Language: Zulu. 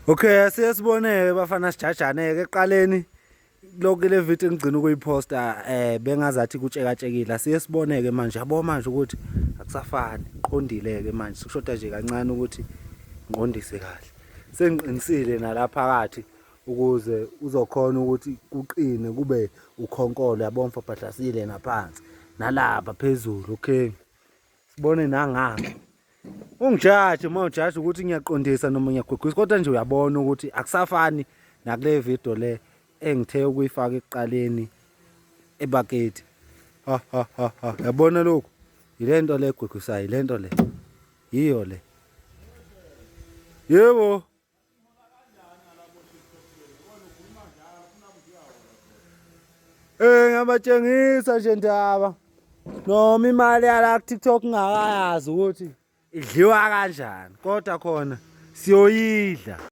Okay, siyasiboneke bafana sijajane ke eqaleni lokho le video engigcina ukuyiposta bengazathi kutshekatshekile siyasiboneke manje yabo manje ukuthi akusafani qondile ke manje sikushoda nje kancane ukuthi ngiqondise kahle sengiqinisile nalaphakathi ukuze uzokhona ukuthi kuqine kube ukhonkolo yabo mfaphatlasile naphansi nalapha phezulu. Okay, sibone nangapha ungijaji uma ujaji ukuthi ngiyaqondisa noma ngiyagwegwisa kodwa nje uyabona ukuthi akusafani nakule video le engithe ukuyifaka ekuqaleni ebakethi. Yabona lokho ile nto le egwegwisayo ile nto le yiyo le yebo ngabatshengisa nje ndaba noma imali yala TikTok ngakayazi ukuthi idliwa kanjani kodwa khona siyoyidla.